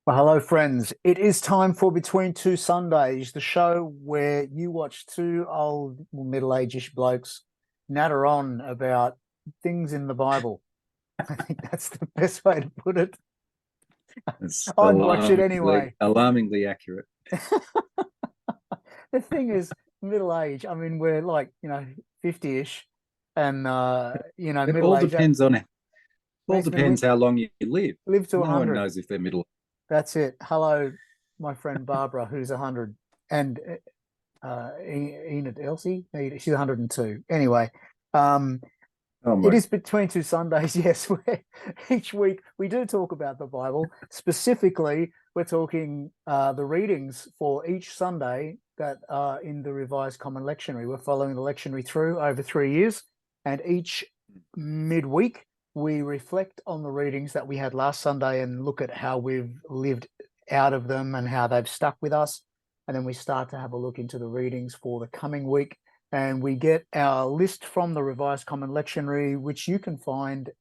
Well, hello, friends. It is time for Between Two Sundays, the show where you watch two old, well, middle-aged blokes natter on about things in the Bible. I think that's the best way to put it. It's I'd watch it anyway. alarmingly accurate. The thing is, middle age. I mean, we're like, 50-ish, and It all middle age. That depends on it. All makes me depends how long you live. live to No one 100. knows if they're middle. That's it. Hello, my friend Barbara, who's 100, and Enid Elsie. She's 102. Anyway, um, Oh it my! is Between Two Sundays. Yes, where each week we do talk about the Bible. Specifically, we're talking the readings for each Sunday that are in the Revised Common Lectionary. We're following the lectionary through over 3 years, and each midweek we reflect on the readings that we had last Sunday and look at how we've lived out of them and how they've stuck with us. And then we start to have a look into the readings for the coming week. And we get our list from the Revised Common Lectionary, which you can find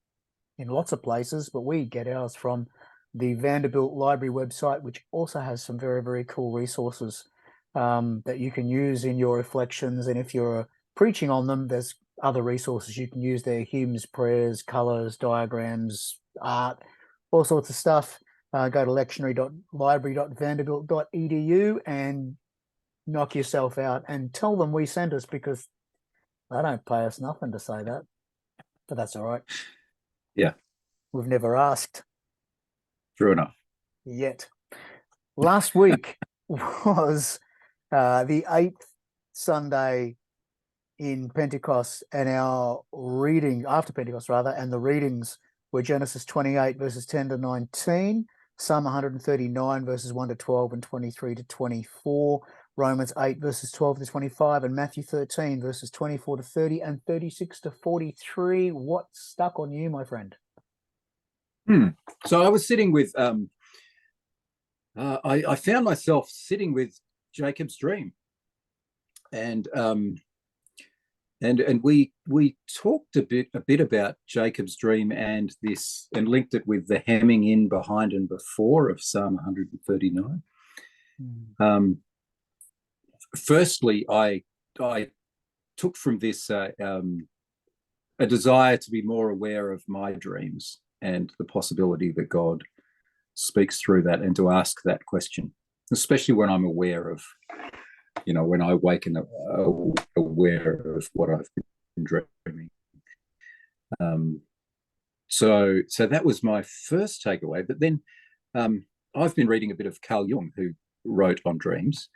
in lots of places, but we get ours from the Vanderbilt Library website, which also has some very, very cool resources that you can use in your reflections. And if you're preaching on them, there's other resources you can use there: hymns, prayers, colors, diagrams, art, all sorts of stuff. Go to lectionary.library.vanderbilt.edu and knock yourself out and tell them we sent us, because they don't pay us nothing to say that, but that's all right. Yeah, We've never asked true enough. yet. Last week was the eighth Sunday in Pentecost, and our reading after Pentecost, rather, and the readings were Genesis 28 verses 10 to 19, Psalm 139 verses 1 to 12 and 23 to 24, Romans 8 verses 12 to 25, and Matthew 13 verses 24 to 30 and 36 to 43. What stuck on you, my friend? So I was sitting with. I found myself sitting with Jacob's dream, and we talked a bit about Jacob's dream and this, and linked it with the hemming in behind and before of Psalm 139. Firstly, I took from this a desire to be more aware of my dreams and the possibility that God speaks through that, and to ask that question, especially when I'm aware of, when I awaken aware of what I've been dreaming. So that was my first takeaway. But then I've been reading a bit of Carl Jung, who wrote on dreams,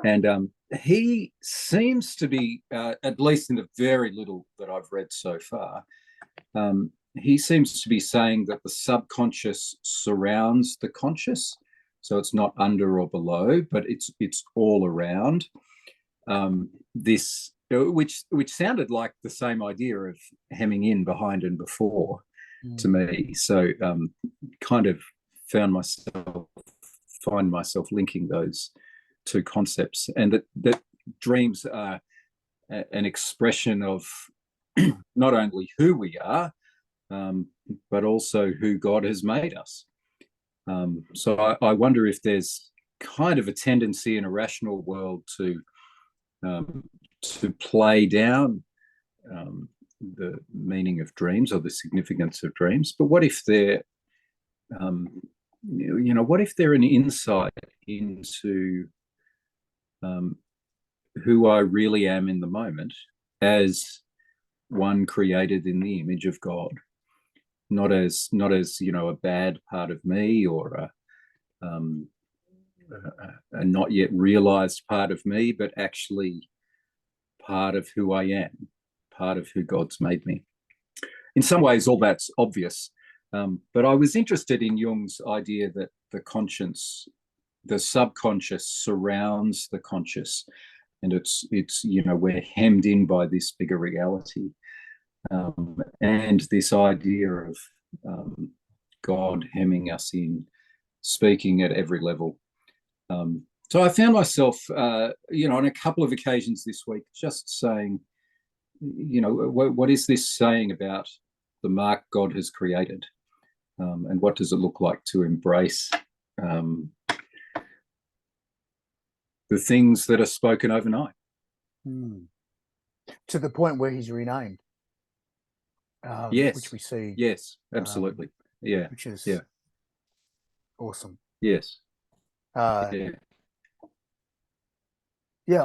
and he seems to be, at least in the very little that I've read so far, he seems to be saying that the subconscious surrounds the conscious. So it's not under or below, but it's all around. This, which sounded like the same idea of hemming in, behind, and before to me. So kind of find myself linking those two concepts, and that dreams are an expression of not only who we are, but also who God has made us. So I wonder if there's kind of a tendency in a rational world to play down the meaning of dreams or the significance of dreams. But what if they're, what if they're an insight into who I really am in the moment, as one created in the image of God, not as a bad part of me, or a not yet realized part of me, but actually part of who I am, part of who God's made me. In some ways, all that's obvious, but I was interested in Jung's idea that the subconscious surrounds the conscious, and it's we're hemmed in by this bigger reality, and this idea of God hemming us in, speaking at every level. So I found myself, on a couple of occasions this week, just saying, what is this saying about the mark God has created, and what does it look like to embrace um, the things that are spoken overnight. To the point where he's renamed, Yes, which we see. yes, absolutely. Yeah, which is yeah, awesome. yes, Uh, yeah. yeah,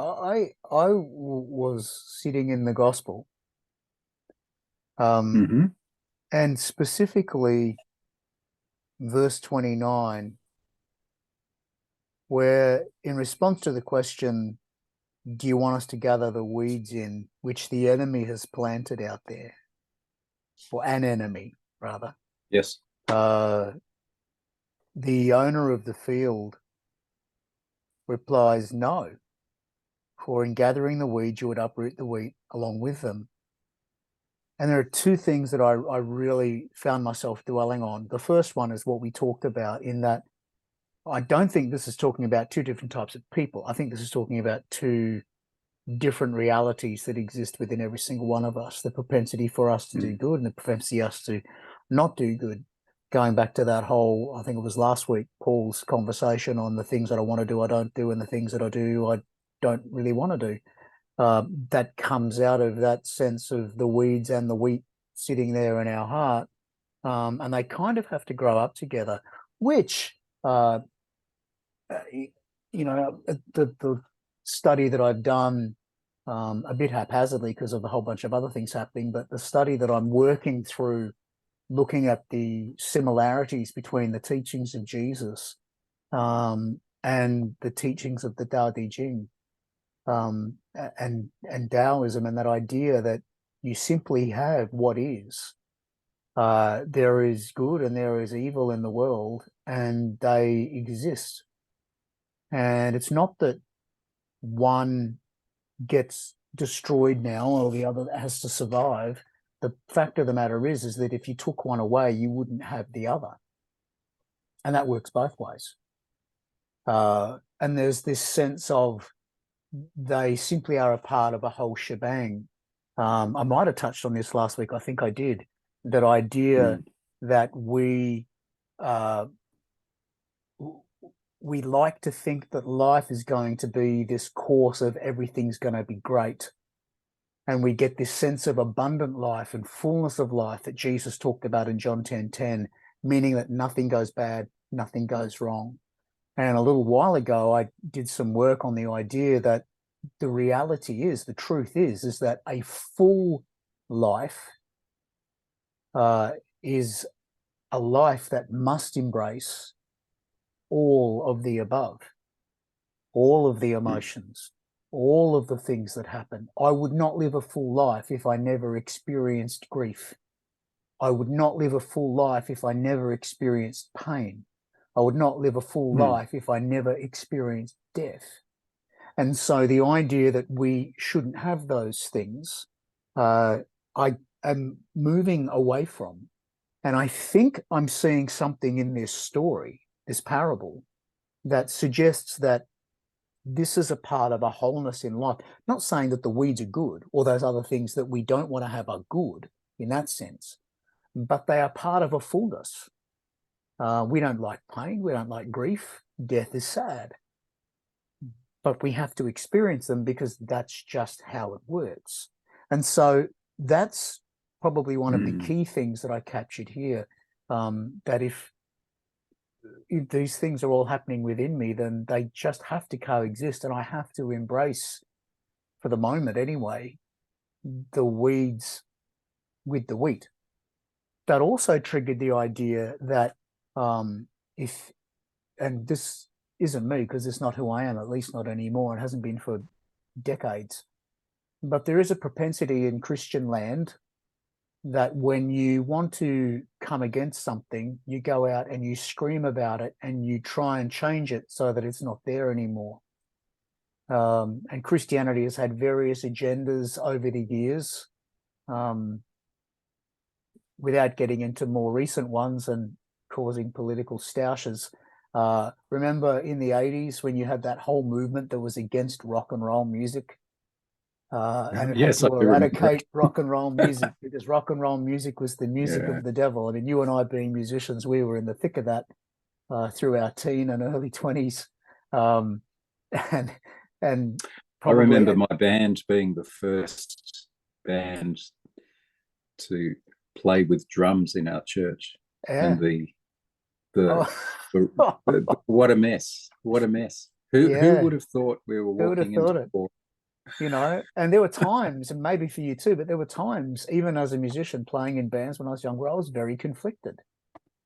was sitting in the gospel, Mm-hmm. and specifically verse 29, where in response to the question, do you want us to gather the weeds in which the enemy has planted out there, or an enemy rather? Yes. The owner of the field replies, no, for in gathering the weeds you would uproot the wheat along with them. And there are two things that I really found myself dwelling on. The first one is what we talked about, in that I don't think this is talking about two different types of people. I think this is talking about two different realities that exist within every single one of us: the propensity for us to do good and the propensity us to not do good. Going back to that whole, I think it was last week, Paul's conversation on the things that I want to do, I don't do, and the things that I do, I don't really want to do. That comes out of that sense of the weeds and the wheat sitting there in our heart, and they kind of have to grow up together, which the study that I've done, a bit haphazardly because of a whole bunch of other things happening, but the study that I'm working through, looking at the similarities between the teachings of Jesus and the teachings of the Tao Te Ching, and Taoism, and that idea that you simply have what is. There is good and there is evil in the world, and they exist. And it's not that one gets destroyed now or the other has to survive. The fact of the matter is that if you took one away, you wouldn't have the other. And that works both ways. And there's this sense of they simply are a part of a whole shebang. I might have touched on this last week. I think I did. That idea that we like to think that life is going to be this course of everything's going to be great. And we get this sense of abundant life and fullness of life that Jesus talked about in John 10:10, meaning that nothing goes bad, nothing goes wrong. And a little while ago, I did some work on the idea that the reality is, the truth is that a full life is a life that must embrace all of the above, all of the emotions, all of the things that happen. I would not live a full life if I never experienced grief. I would not live a full life if I never experienced pain. I would not live a full life if I never experienced death. And so the idea that we shouldn't have those things, I am moving away from. And I think I'm seeing something in this story, this parable, that suggests that this is a part of a wholeness in life. Not saying that the weeds are good or those other things that we don't want to have are good in that sense, but they are part of a fullness. We don't like pain. We don't like grief. Death is sad. But we have to experience them because that's just how it works. And so that's probably one of the key things that I captured here, that if these things are all happening within me, then they just have to coexist, and I have to embrace, for the moment anyway, the weeds with the wheat. That also triggered the idea that if, and this isn't me because it's not who I am, at least not anymore, it hasn't been for decades, but there is a propensity in Christian land that when you want to come against something, you go out and you scream about it and you try and change it so that it's not there anymore. And Christianity has had various agendas over the years, without getting into more recent ones and causing political stoushes. Remember in the 80s when you had that whole movement that was against rock and roll music? And it had Yes, I to do remember eradicate it. rock and roll music because rock and roll music was the music Yeah. of the devil. I mean, you and I being musicians, we were in the thick of that. through our teen and early 20s. Um, and and I probably remember my band being the first band to play with drums in our church, and yeah. the, Oh, what a mess! What a mess! Who yeah. would have thought we were Who would have walking into thought it? war? And there were times, and maybe for you too, but there were times, even as a musician playing in bands when I was younger, I was very conflicted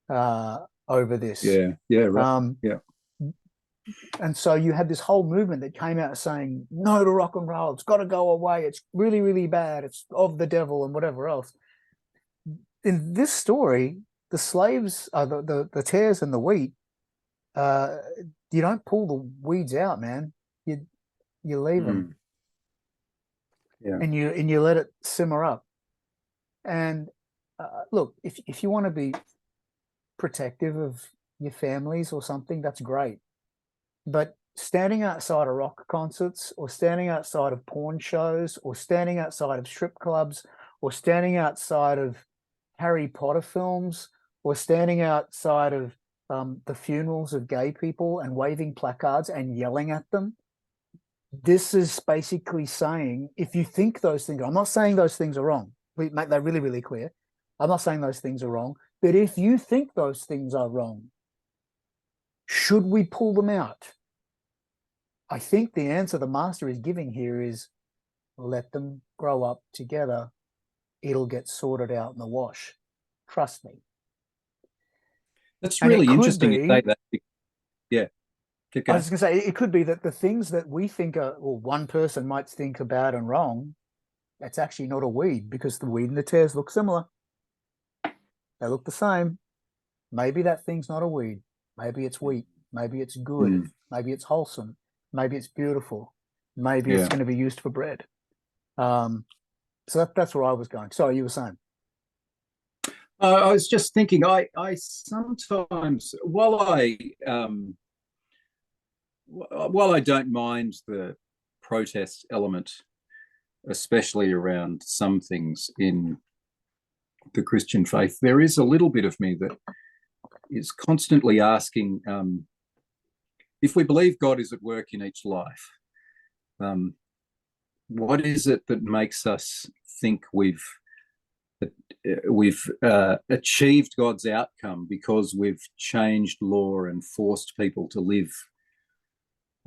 over this. Yeah, yeah, right. Um, Yeah, and so you had this whole movement that came out saying, no to rock and roll, it's got to go away, it's really, really bad, it's of the devil and whatever else. In this story, the slaves, the tares and the wheat, uh, you don't pull the weeds out, man. You leave them yeah. and you let it simmer up. And look, if you want to be protective of your families or something, that's great. But standing outside of rock concerts, or standing outside of porn shows, or standing outside of strip clubs, or standing outside of Harry Potter films, or standing outside of the funerals of gay people and waving placards and yelling at them, this is basically saying, if you think those things, I'm not saying those things are wrong. We make that really, really clear. I'm not saying those things are wrong. But if you think those things are wrong, should we pull them out? I think the answer the master is giving here is let them grow up together. It'll get sorted out in the wash. Trust me. That's And it really could interesting you say be, that. Yeah, keep I going. was going to say, it could be that the things that we think are, or one person might think are bad and wrong, that's actually not a weed, because the weed and the tares look similar. They look the same. Maybe that thing's not a weed. Maybe it's wheat. Maybe it's good. Maybe it's wholesome. Maybe it's beautiful. Maybe it's Yeah. going to be used for bread. So that's where I was going. Sorry, you were saying. I was just thinking. I sometimes, while I don't mind the protest element, especially around some things in the Christian faith, there is a little bit of me that is constantly asking, if we believe God is at work in each life, what is it that makes us think we've achieved God's outcome because we've changed law and forced people to live,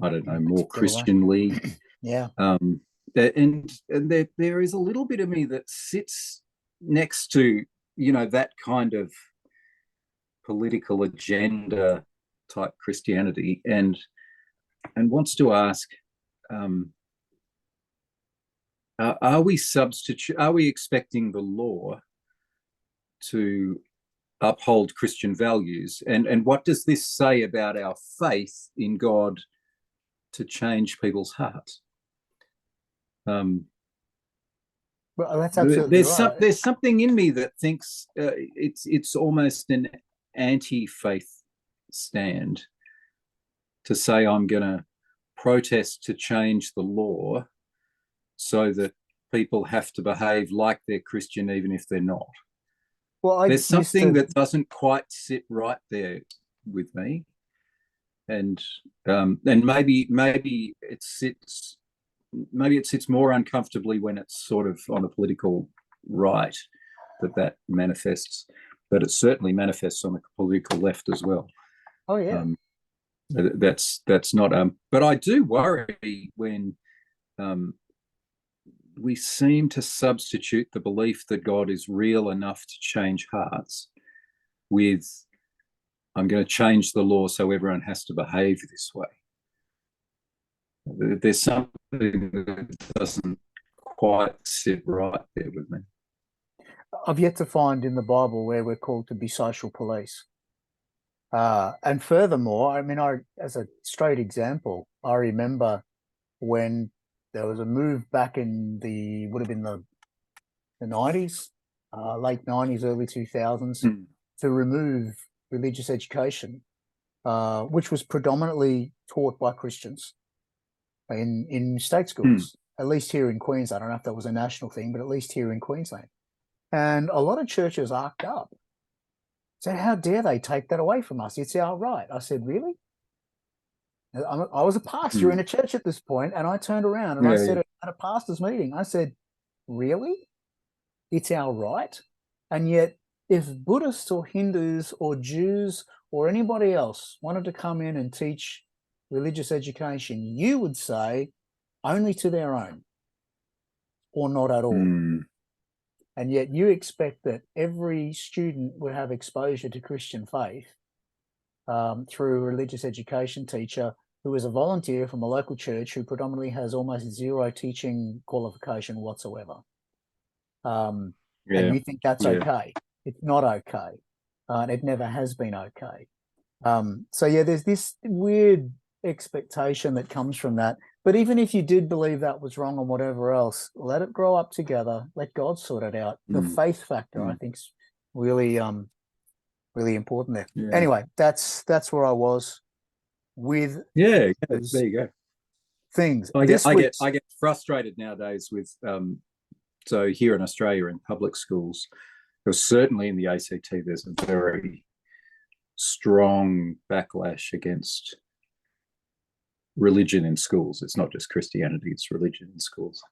I don't know, more Christianly? Yeah. And there is a little bit of me that sits next to, that kind of political agenda type Christianity, and wants to ask, are we expecting the law to uphold Christian values, and what does this say about our faith in God to change people's hearts? Well, that's absolutely right. There's something in me that thinks it's almost an anti-faith stand to say I'm going to protest to change the law so that people have to behave like they're Christian even if they're not. Well, There's something that doesn't quite sit right there with me, and maybe it sits more uncomfortably when it's sort of on the political right that manifests, but it certainly manifests on the political left as well. Oh yeah. That's not but I do worry when we seem to substitute the belief that God is real enough to change hearts with, I'm going to change the law so everyone has to behave this way. There's something that doesn't quite sit right there with me. I've yet to find in the Bible where we're called to be social police. And furthermore, I mean, as a straight example, I remember when there was a move back in would have been the 90s, late 90s, early 2000s, to remove religious education, which was predominantly taught by Christians in state schools, at least here in Queensland. I don't know if that was a national thing, but at least here in Queensland. And a lot of churches arced up. So how dare they take that away from us? It's our right. I said, really? I was a pastor in Mm. a church at this point, and I turned around and I Yeah, yeah. said at a pastor's meeting, I said, really? It's our right? And yet, if Buddhists or Hindus or Jews or anybody else wanted to come in and teach religious education, you would say only to their own or not at all. Mm. And yet you expect that every student would have exposure to Christian faith through a religious education teacher who is a volunteer from a local church who predominantly has almost zero teaching qualification whatsoever. And Yeah, you think that's yeah. okay. It's not okay. And it never has been okay. So yeah, there's this weird expectation that comes from that. But even if you did believe that was wrong and whatever else, let it grow up together. Let God sort it out. The Mm. faith factor, I Mm. think, is really, really important there. Yeah. Anyway, that's where I was with Yeah, yeah, those there you go. things. I get This I get week's I get frustrated nowadays with so here in Australia in public schools, because certainly in the ACT there's a very strong backlash against religion in schools. It's not just Christianity, it's religion in schools.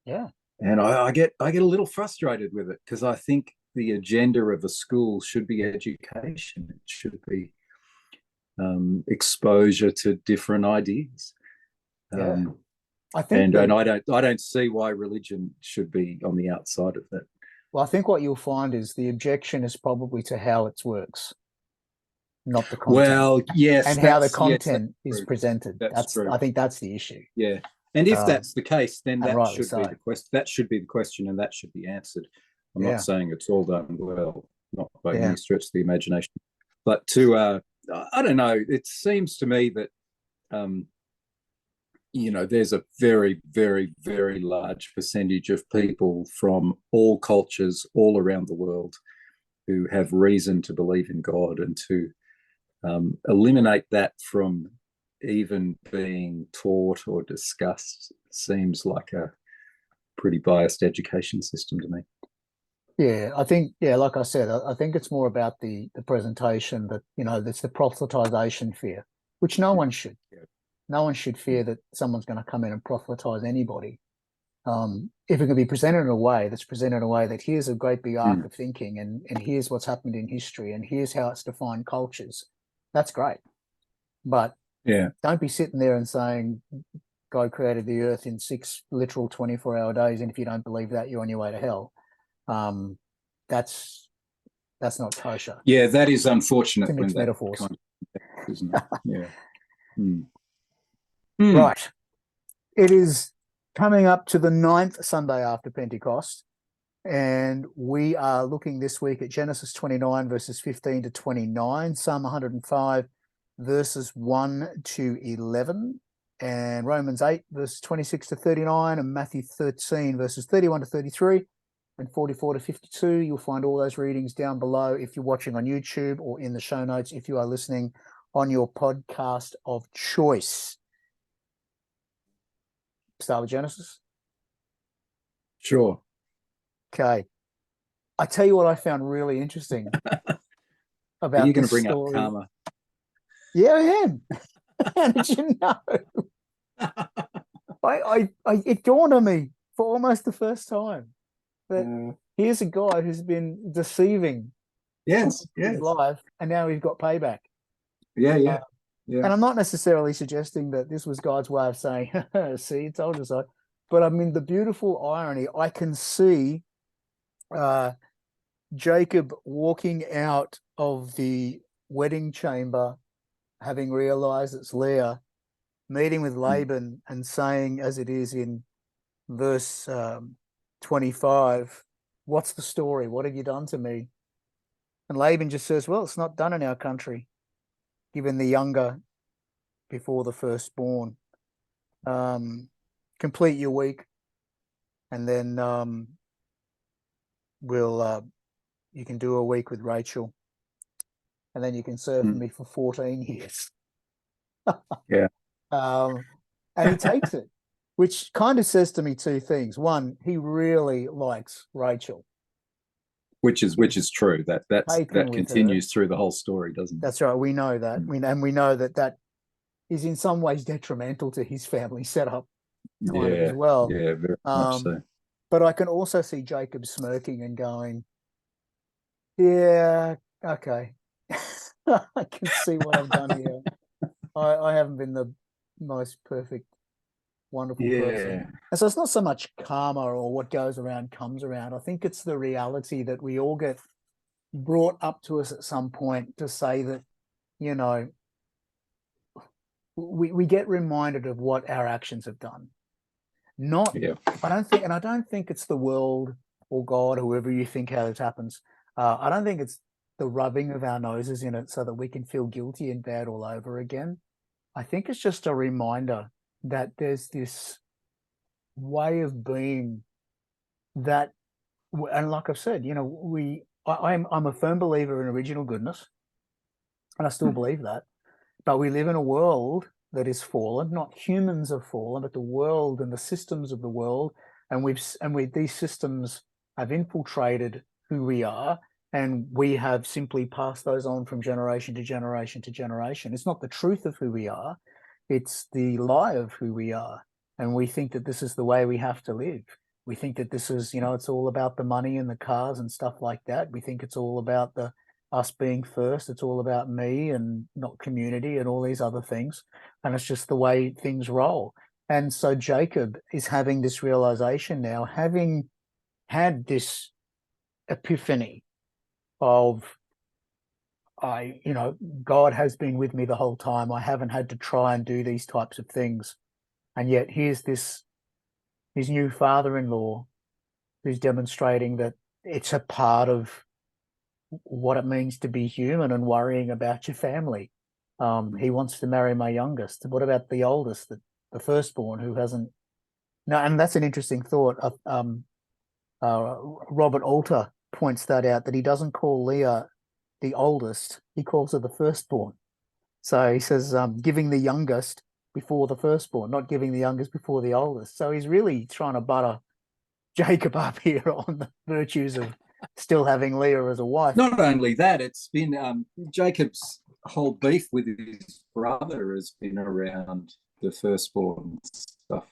yeah, And I get a little frustrated with it because I think the agenda of a school should be education. It should be exposure to different ideas. yeah. Um, I think and that I don't see why religion should be on the outside of that. well, I think what you'll find is the objection is probably to how it works, not the content, Well, yes, and how the that's content is true. presented. That's true. I think that's the issue. Yeah, and if Um, that's the case, then and that rightly should be so. the question. That should be the question, and that should be answered. I'm not Yeah, saying it's all done well, not by yeah, any stretch of the imagination, but to I don't know. It seems to me that um, there's a very, very, very large percentage of people from all cultures all around the world who have reason to believe in God, and to eliminate that from even being taught or discussed seems like a pretty biased education system to me. yeah. I think, yeah, like I said, I think it's more about the presentation that that's the proselytization fear, which no one should. Yeah. No one should fear that someone's going to come in and proselytize anybody. If it can be presented in a way that here's a great big arc Mm. of thinking, and here's what's happened in history, and here's how it's defined cultures, that's great. But Yeah. don't be sitting there and saying God created the earth in 6 literal 24-hour days, and if you don't believe that, you're on your way to hell. That's not kosher. Yeah, that is unfortunate To when mix that metaphors. kind of, isn't it? Yeah. Mm. Mm. Right. It is coming up to the 9th Sunday after Pentecost, and we are looking this week at Genesis 29, verses 15 to 29, Psalm 105, verses 1 to 11, and Romans 8, verses 26 to 39, and Matthew 13, verses 31 to 33, and 44 to 52. You'll find all those readings down below if you're watching on YouTube, or in the show notes if you are listening on your podcast of choice. Start with Genesis. Sure. Okay. I tell you what I found really interesting Are you about going to this bring up story. karma? Yeah, I am. How did you know? It dawned on me for almost the first time that here's a guy who's been deceiving Yes, his yes. life, and now he's got payback. Yeah, yeah, Uh, yeah. and I'm not necessarily suggesting that this was God's way of saying, see, I told you so. But I mean, the beautiful irony, I can see Jacob walking out of the wedding chamber, having realized it's Leah, meeting with Laban and saying, as it is in verse 25, what's the story? What have you done to me? And Laban just says, well, it's not done in our country, given the younger before the firstborn. Complete your week, and then you can do a week with Rachel, and then you can serve me for 14 years. Yeah. And he takes it, which kind of says to me two things. One, he really likes Rachel. which is true. Taken That with her. continues through the whole story, doesn't it? That's right. We know that. We know that that is in some ways detrimental to his family setup, kind of as Yeah, well. yeah, very much Um, so. but I can also see Jacob smirking and going, "Yeah, okay, I can see what I've done here. I haven't been the most perfect, wonderful person." Yeah, And so it's not so much karma or what goes around comes around. I think it's the reality that we all get brought up to us at some point to say that, you know, we get reminded of what our actions have done. Not, yeah, I don't think it's the world or God, whoever you think how this happens. I don't think it's the rubbing of our noses in it so that we can feel guilty and bad all over again. I think it's just a reminder that there's this way of being that, and like I've said, you know, I'm a firm believer in original goodness, and I still believe that. But we live in a world that is fallen. Not humans are fallen, but the world and the systems of the world. And these systems have infiltrated who we are, and we have simply passed those on from generation to generation to generation. It's not the truth of who we are; it's the lie of who we are. And we think that this is the way we have to live. We think that this is, you know, it's all about the money and the cars and stuff like that. We think it's all about the us being first. It's all about me and not community and all these other things. And it's just the way things roll. And so Jacob is having this realization now, having had this epiphany of, you know, God has been with me the whole time. I haven't had to try and do these types of things. And yet here's his new father-in-law who's demonstrating that it's a part of what it means to be human and worrying about your family. He wants to marry my youngest. What about the oldest, the firstborn, who hasn't? No, and that's an interesting thought. Robert Alter points that out, that he doesn't call Leah the oldest; he calls her the firstborn. So he says, giving the youngest before the firstborn, not giving the youngest before the oldest. So he's really trying to butter Jacob up here on the virtues of still having Leah as a wife. Not only that, it's been Jacob's whole beef with his brother has been around the firstborn stuff,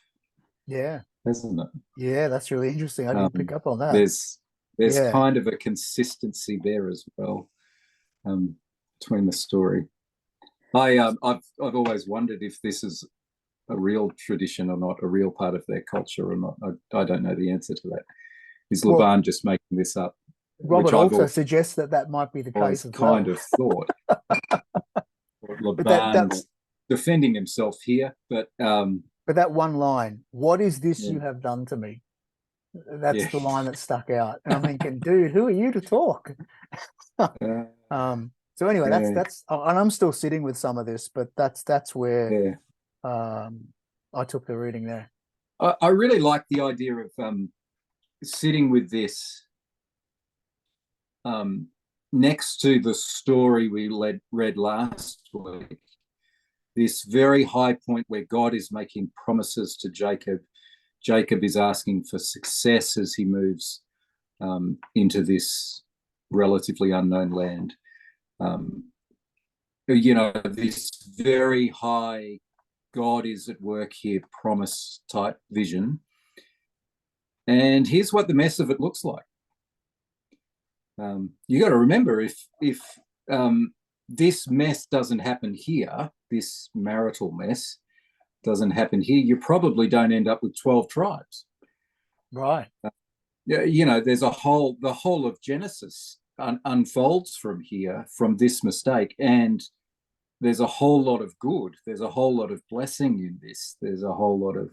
Yeah. hasn't it? Yeah, that's really interesting. I didn't pick up on that. There's Yeah. kind of a consistency there as well, between the story. I've always wondered if this is a real tradition or not, a real part of their culture or not. I don't know the answer to that. Is Well, Laban just making this up? Robert Which I've also suggests that that might be the case always as kind well. of thought. But Laban's defending himself here, but that one line, "What is this yeah, you have done to me?" That's yeah. the line that stuck out. And I'm thinking, dude, who are you to talk? So anyway, Yeah, and I'm still sitting with some of this, but that's where yeah. I took the reading there. I really like the idea of sitting with this next to the story we read last week. This very high point where God is making promises to Jacob. Jacob is asking for success as he moves into this relatively unknown land. You know, this very high God is at work here promise type vision. And here's what the mess of it looks like. You got to remember, if this mess doesn't happen here, this marital mess doesn't happen here, you probably don't end up with 12 tribes. Right. You know, there's the whole of Genesis unfolds from here, from this mistake, and there's a whole lot of good. There's a whole lot of blessing in this. There's a whole lot of,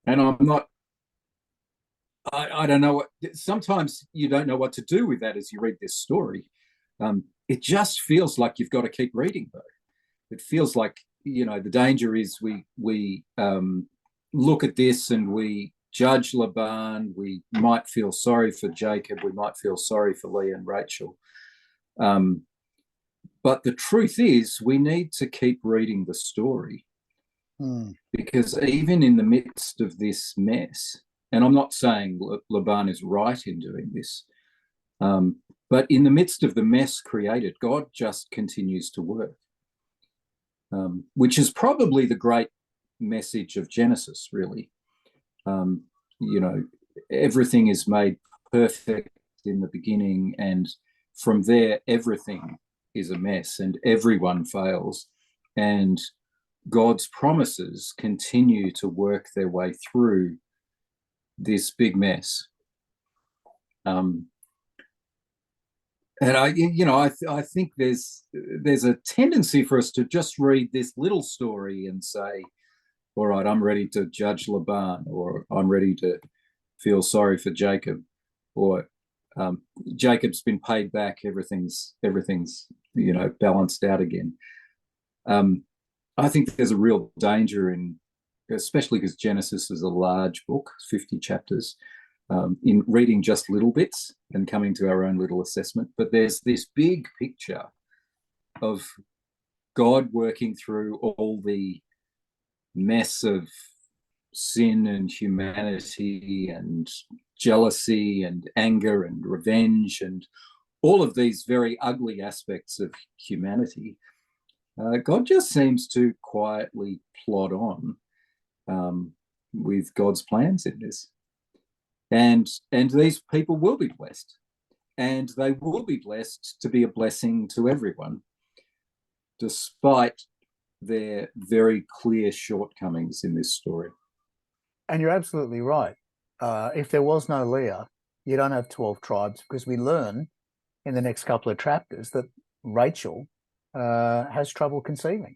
and I don't know what. Sometimes you don't know what to do with that as you read this story. It just feels like you've got to keep reading, though. It feels like, you know, the danger is we look at this and we judge Laban. We might feel sorry for Jacob. We might feel sorry for Leah and Rachel. But the truth is, we need to keep reading the story, because even in the midst of this mess, and I'm not saying Laban is right in doing this, But in the midst of the mess created, God just continues to work, which is probably the great message of Genesis, really. You know, everything is made perfect in the beginning, and from there, everything is a mess and everyone fails. And God's promises continue to work their way through this big mess. And I think there's a tendency for us to just read this little story and say, all right, I'm ready to judge Laban, or I'm ready to feel sorry for Jacob, or Jacob's been paid back, everything's balanced out again. I think there's a real danger in, especially because Genesis is a large book, 50 chapters, in reading just little bits and coming to our own little assessment. But there's this big picture of God working through all the mess of sin and humanity and jealousy and anger and revenge and all of these very ugly aspects of humanity. God just seems to quietly plod on with God's plans in this. And these people will be blessed, and they will be blessed to be a blessing to everyone, despite their very clear shortcomings in this story. And you're absolutely right. If there was no Leah, you don't have 12 tribes, because we learn in the next couple of chapters that Rachel has trouble conceiving.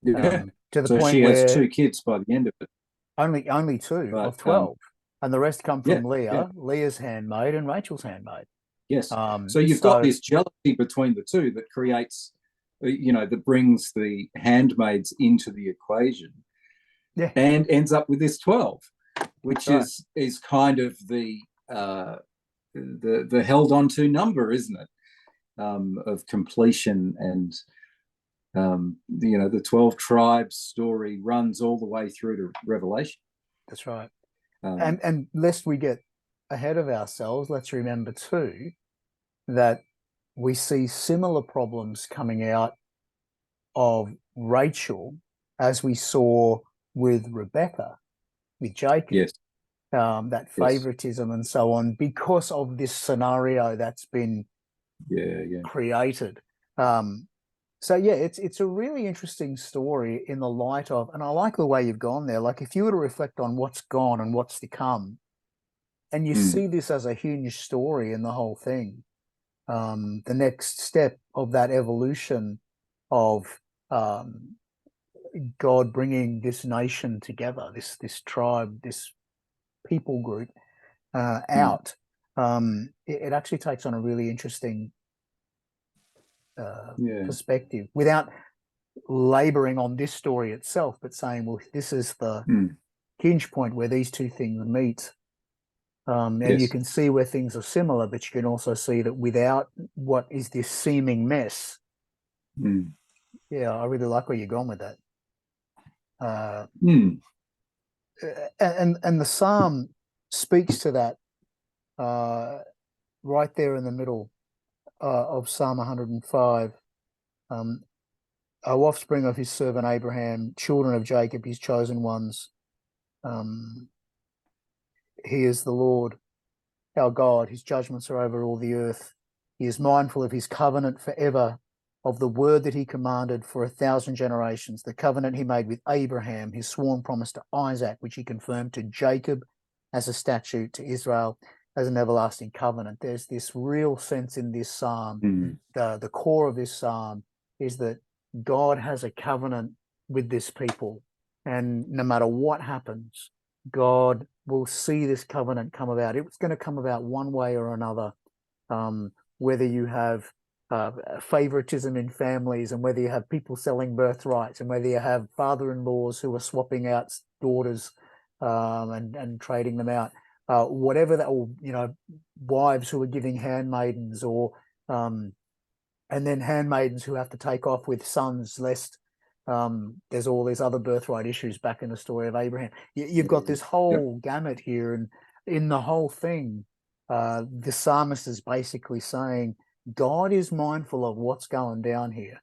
Yeah. To the So point she has where 2 kids by the end of it. only 2 But, of 12. And the rest come from Leah, yeah. Leah's handmaid and Rachel's handmaid. Yes. So you've got this jealousy between the two that creates, that brings the handmaids into the equation, and ends up with this 12, which is kind of the held on to number, isn't it? Of completion. And the 12 tribes story runs all the way through to Revelation. That's right. And lest we get ahead of ourselves, let's remember too that we see similar problems coming out of Rachel as we saw with Rebecca, with Jacob. Yes. That favoritism and so on, because of this scenario that's been created. So yeah, it's a really interesting story in the light of, and I like the way you've gone there. Like, if you were to reflect on what's gone and what's to come, and you see this as a huge story in the whole thing, the next step of that evolution of God bringing this nation together, this tribe, this people group out, it actually takes on a really interesting perspective, without laboring on this story itself, but saying, well, this is the hinge point where these two things meet. And you can see where things are similar, but you can also see that without what is this seeming mess. Yeah, I really like where you're going with that. And the psalm speaks to that right there in the middle of Psalm 105. O offspring of his servant Abraham, children of Jacob, his chosen ones. He is the Lord, our God. His judgments are over all the earth. He is mindful of his covenant forever, of the word that he commanded for 1,000 generations, the covenant he made with Abraham, his sworn promise to Isaac, which he confirmed to Jacob as a statute, to Israel as an everlasting covenant. There's this real sense in this psalm. The core of this psalm is that God has a covenant with this people, and no matter what happens, God will see this covenant come about. It's going to come about one way or another, whether you have favoritism in families, and whether you have people selling birthrights, and whether you have father-in-laws who are swapping out daughters and trading them out, whatever that, or wives who are giving handmaidens, or and then handmaidens who have to take off with sons, lest there's all these other birthright issues back in the story of Abraham. You've got this whole gamut here, and in the whole thing, the psalmist is basically saying, God is mindful of what's going down here.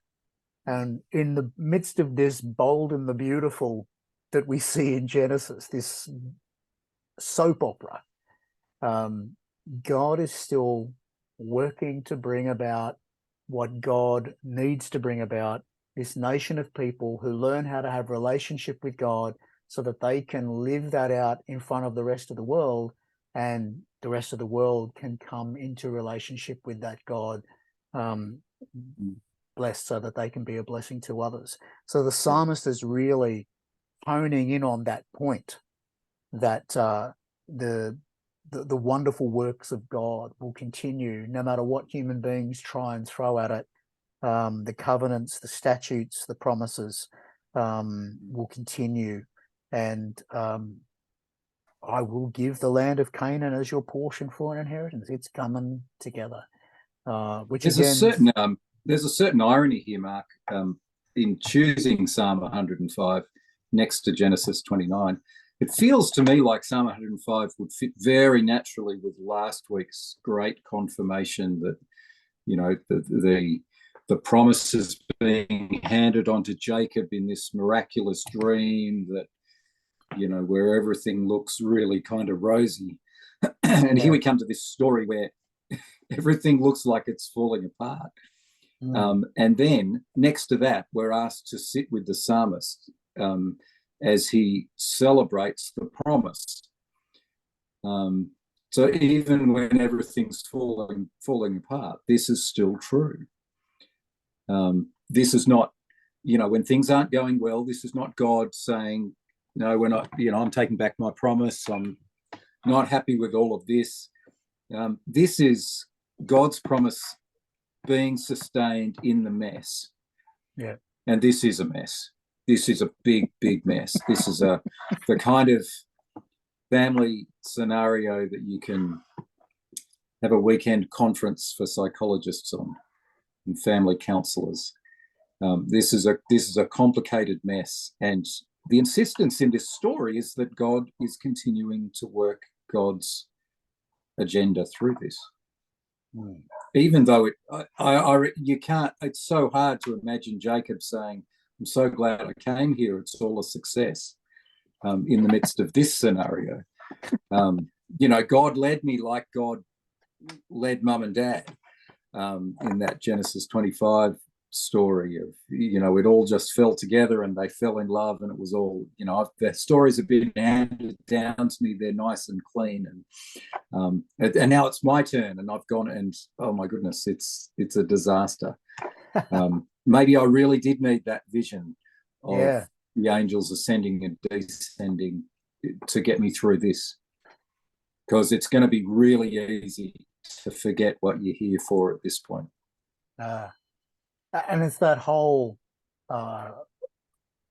And in the midst of this bold and the beautiful that we see in Genesis, this soap opera, God is still working to bring about what God needs to bring about, this nation of people who learn how to have relationship with God so that they can live that out in front of the rest of the world, and the rest of the world can come into relationship with that God, blessed, so that they can be a blessing to others. So the psalmist is really honing in on that point, that the wonderful works of God will continue no matter what human beings try and throw at it. The covenants, the statutes, the promises will continue, and I will give the land of Canaan as your portion for an inheritance. It's coming together. Which there's again, there's a certain irony here, Mark, in choosing Psalm 105 next to Genesis 29. It feels to me like Psalm 105 would fit very naturally with last week's great confirmation that, you know, the promises being handed on to Jacob in this miraculous dream that, you know, where everything looks really kind of rosy. And here we come to this story where everything looks like it's falling apart. And then next to that, we're asked to sit with the psalmist as he celebrates the promise. So even when everything's falling apart, this is still true. This is not, you know, when things aren't going well, this is not God saying, no, we're not, you know, I'm taking back my promise. I'm not happy with all of this. This is God's promise being sustained in the mess. Yeah. And this is a mess. This is a big, big mess. This is the kind of family scenario that you can have a weekend conference for psychologists on and family counselors. This is a complicated mess, and the insistence in this story is that God is continuing to work God's agenda through this. Even though you can't, it's so hard to imagine Jacob saying, I'm so glad I came here, it's all a success, in the midst of this scenario. You know, God led me like God led mum and dad, in that Genesis 25 story of, you know, it all just fell together and they fell in love, and it was all, you know, the stories have been handed down to me, they're nice and clean, and now it's my turn and I've gone, and oh my goodness, it's a disaster. Maybe I really did need that vision of the angels ascending and descending to get me through this, because it's going to be really easy to forget what you're here for at this point. And it's that whole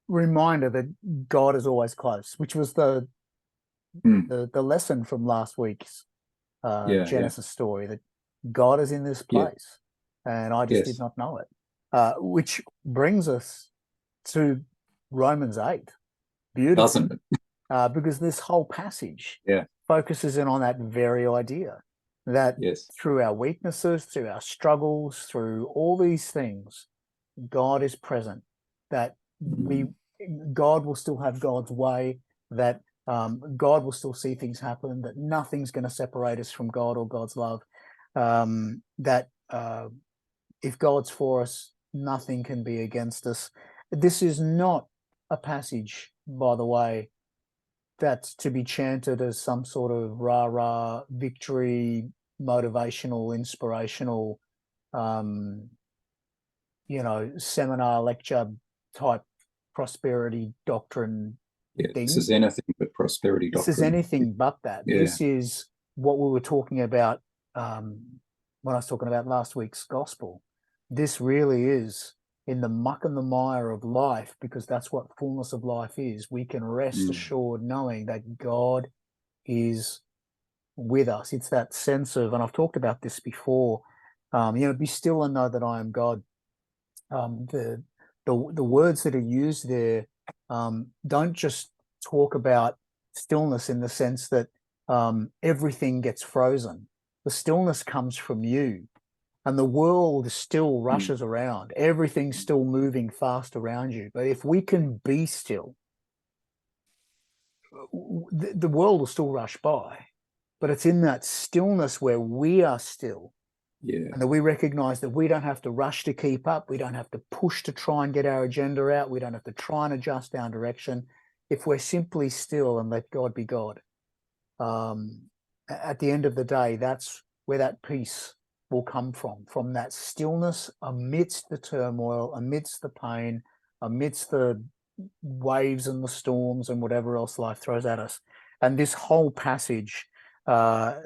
reminder that God is always close, which was the lesson from last week's Genesis story, that God is in this place, and I just did not know it. Which brings us to Romans 8. Beautiful. Doesn't it? Because this whole passage focuses in on that very idea, that through our weaknesses, through our struggles, through all these things, God is present, that God will still have God's way, that God will still see things happen, that nothing's going to separate us from God or God's love, that if God's for us, nothing can be against us. This is not a passage, by the way, that's to be chanted as some sort of rah-rah victory, motivational, inspirational, you know, seminar lecture type prosperity doctrine thing. This is anything but prosperity doctrine. This is anything but that. This is what we were talking about when I was talking about last week's gospel. This really is in the muck and the mire of life, because that's what fullness of life is. We can rest assured knowing that God is with us. It's that sense of, and I've talked about this before, you know, be still and know that I am God. The words that are used there don't just talk about stillness in the sense that everything gets frozen. the stillness comes from you. And the world still rushes around. Everything's still moving fast around you. But if we can be still, the world will still rush by. But it's in that stillness where we are still. Yeah. And that we recognize that we don't have to rush to keep up. We don't have to push to try and get our agenda out. We don't have to try and adjust our direction. If we're simply still and let God be God, at the end of the day, that's where that peace will come from that stillness amidst the turmoil, amidst the pain, amidst the waves and the storms and whatever else life throws at us. And this whole passage talks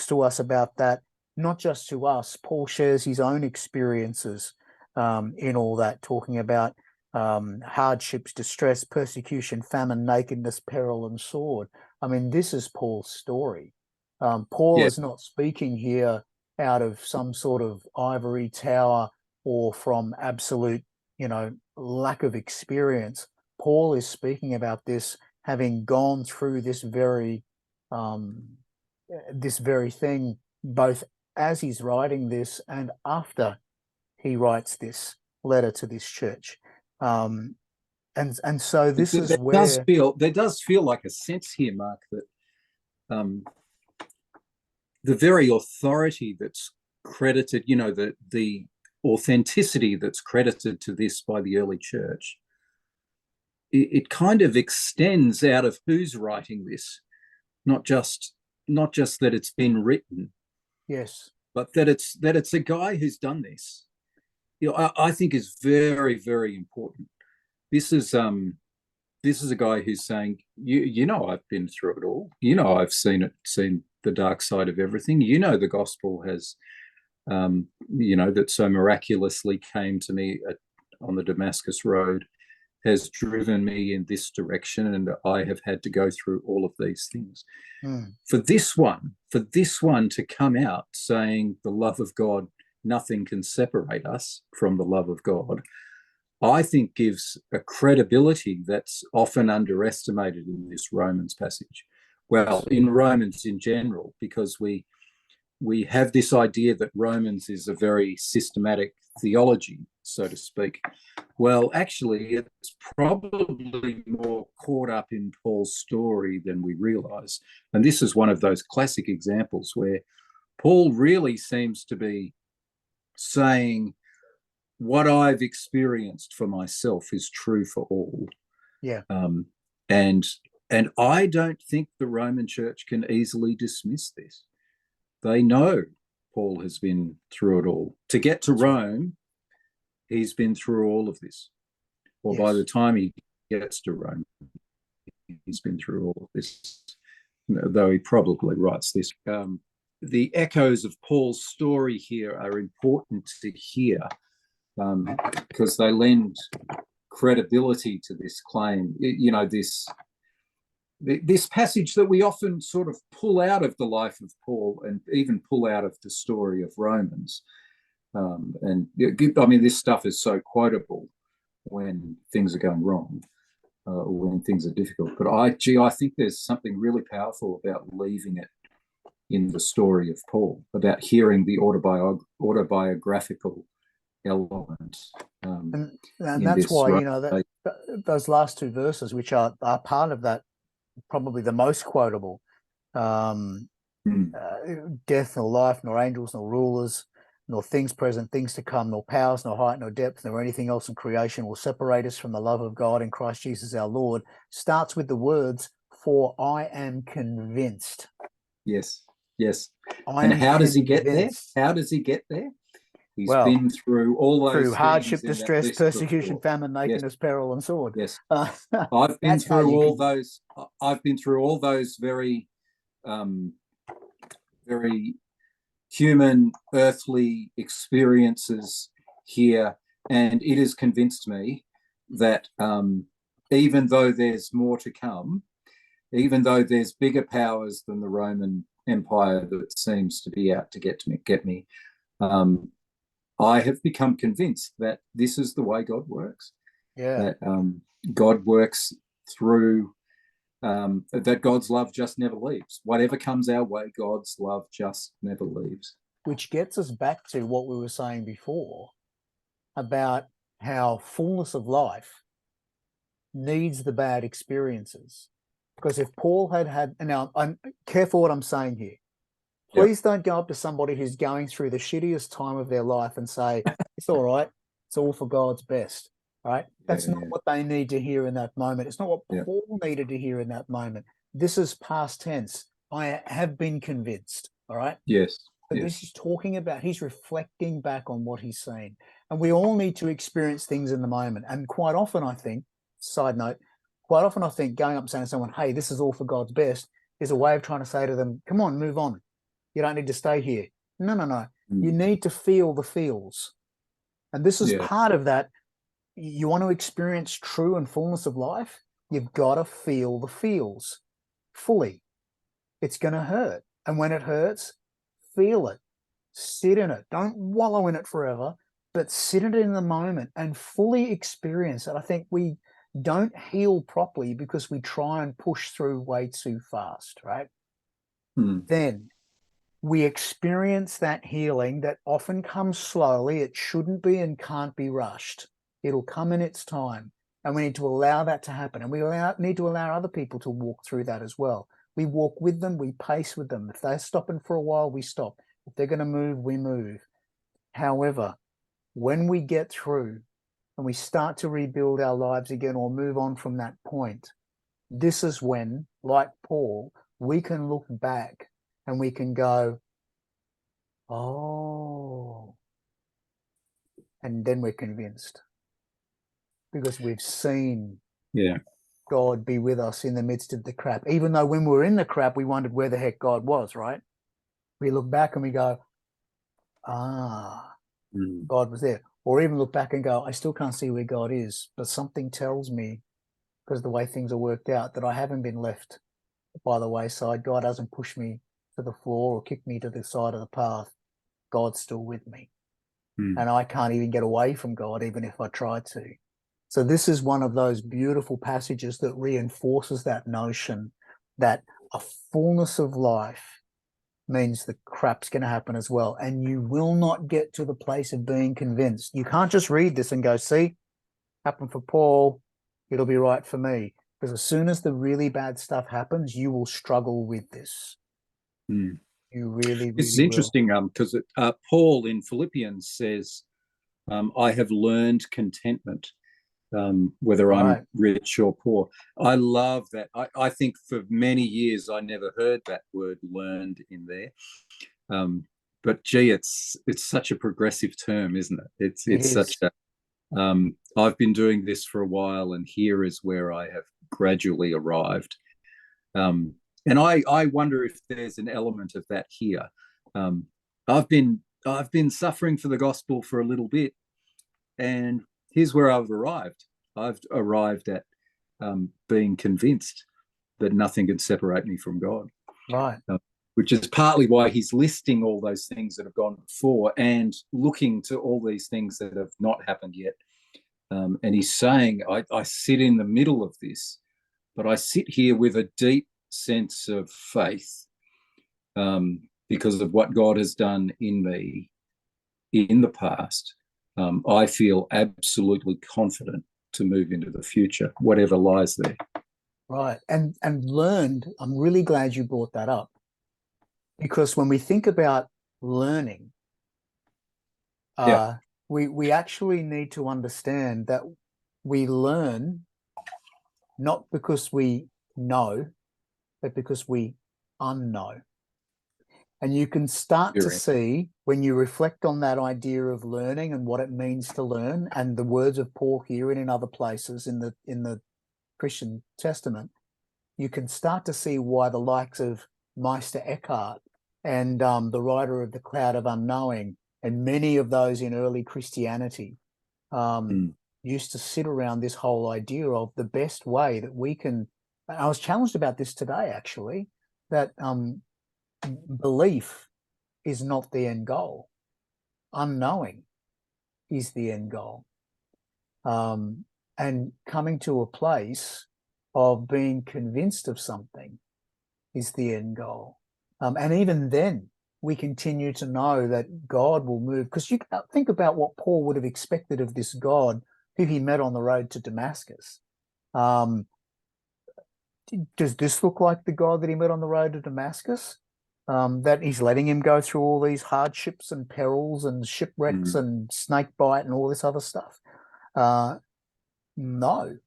to us about that, not just to us. Paul shares his own experiences in all that, talking about hardships, distress, persecution, famine, nakedness, peril, and sword. I mean, this is Paul's story. Paul is not speaking here out of some sort of ivory tower or from absolute, lack of experience. Paul is speaking about this having gone through this very thing, both as he's writing this and after he writes this letter to this church. And so this is where there does feel like a sense here, Mark, that the very authority that's credited, the authenticity that's credited to this by the early church, it kind of extends out of who's writing this, not just that it's been written, yes, but that it's a guy who's done this. I think is very, very important. This is a guy who's saying, I've been through it all. I've seen the dark side of everything. The gospel has, that so miraculously came to me on the Damascus Road, has driven me in this direction, and I have had to go through all of these things. For this one to come out saying the love of God, nothing can separate us from the love of God, I think gives a credibility that's often underestimated in this Romans passage. Well, in Romans in general, because we have this idea that Romans is a very systematic theology, so to speak. Well, actually, it's probably more caught up in Paul's story than we realize. And this is one of those classic examples where Paul really seems to be saying, what I've experienced for myself is true for all. Yeah. And I don't think the Roman church can easily dismiss this. They know Paul has been through it all. To get to Rome, he's been through all of this. Or by the time he gets to Rome, he's been through all of this, though he probably writes this. The echoes of Paul's story here are important to hear, because they lend credibility to this claim. This passage that we often sort of pull out of the life of Paul and even pull out of the story of Romans. This stuff is so quotable when things are going wrong, or when things are difficult. But I think there's something really powerful about leaving it in the story of Paul, about hearing the autobiographical element. And that's why, those last two verses, which are part of that, probably the most quotable, death nor life, nor angels, nor rulers, nor things present, things to come, nor powers, nor height, nor depth, nor anything else in creation will separate us from the love of God in Christ Jesus our Lord, starts with the words, "For I am convinced." Yes. And how does he get there? He's been through all those through hardship, distress, persecution, before. famine, nakedness, peril, and sword. Yes, I've been through all those. I've been through all those very, very human, earthly experiences here, and it has convinced me that even though there's more to come, even though there's bigger powers than the Roman Empire that seems to be out to get me, I have become convinced that this is the way God works. Yeah. That God works through that God's love just never leaves. Whatever comes our way, God's love just never leaves. Which gets us back to what we were saying before about how fullness of life needs the bad experiences. Because if Paul had, and now I'm careful what I'm saying here. Please don't go up to somebody who's going through the shittiest time of their life and say, it's all right. It's all for God's best. Right? That's not what they need to hear in that moment. It's not what Paul needed to hear in that moment. This is past tense. I have been convinced. All right. Yes. But this is talking about, he's reflecting back on what he's seen. And we all need to experience things in the moment. And quite often, I think, side note, quite often I think going up and saying to someone, hey, this is all for God's best, is a way of trying to say to them, come on, move on. You don't need to stay here. No. You need to feel the feels. And this is part of that. You want to experience true and fullness of life, you've got to feel the feels fully. It's going to hurt. And when it hurts, feel it. Sit in it. Don't wallow in it forever, but sit in it in the moment and fully experience it. I think we don't heal properly because we try and push through way too fast, right? Then we experience that healing that often comes slowly. It shouldn't be and can't be rushed. It'll come in its time. And we need to allow that to happen. And we need to allow other people to walk through that as well. We walk with them, we pace with them. If they're stopping for a while, we stop. If they're going to move, we move. However, when we get through and we start to rebuild our lives again or move on from that point, this is when, like Paul, we can look back and we can go, oh, and then we're convinced because we've seen God be with us in the midst of the crap. Even though when we were in the crap, we wondered where the heck God was, right? We look back and we go, God was there. Or even look back and go, I still can't see where God is, but something tells me, because the way things are worked out, that I haven't been left by the wayside. God hasn't pushed me to the floor or kicked me to the side of the path. God's still with me. And I can't even get away from God, even if I tried to. So this is one of those beautiful passages that reinforces that notion that a fullness of life means the crap's going to happen as well. And you will not get to the place of being convinced. You can't just read this and go, see, happened for Paul, it'll be right for me. Because as soon as the really bad stuff happens, you will struggle with this. You really, This is really interesting because Paul in Philippians says, I have learned contentment, whether I'm rich or poor. I love that. I think for many years I never heard that word learned in there. But gee, it's such a progressive term, isn't it? It's such a I've been doing this for a while, and here is where I have gradually arrived. And I wonder if there's an element of that here. I've been suffering for the gospel for a little bit, and here's where I've arrived. I've arrived at being convinced that nothing can separate me from God. Right. Which is partly why he's listing all those things that have gone before and looking to all these things that have not happened yet. And he's saying, I sit in the middle of this, but I sit here with a deep sense of faith because of what God has done in me in the past. I feel absolutely confident to move into the future, whatever lies there. Right. And learned, I'm really glad you brought that up, because when we think about learning, we actually need to understand that we learn not because we know, but because we unknow. And you can start to see, when you reflect on that idea of learning and what it means to learn, and the words of Paul here and in other places in the Christian Testament, you can start to see why the likes of Meister Eckhart and the writer of The Cloud of Unknowing and many of those in early Christianity used to sit around this whole idea of the best way that we can. I was challenged about this today, actually, that belief is not the end goal. Unknowing is the end goal. And coming to a place of being convinced of something is the end goal. And even then, we continue to know that God will move, because you think about what Paul would have expected of this God who he met on the road to Damascus. Does this look like the God that he met on the road to Damascus? That he's letting him go through all these hardships and perils and shipwrecks and snake bite and all this other stuff? No.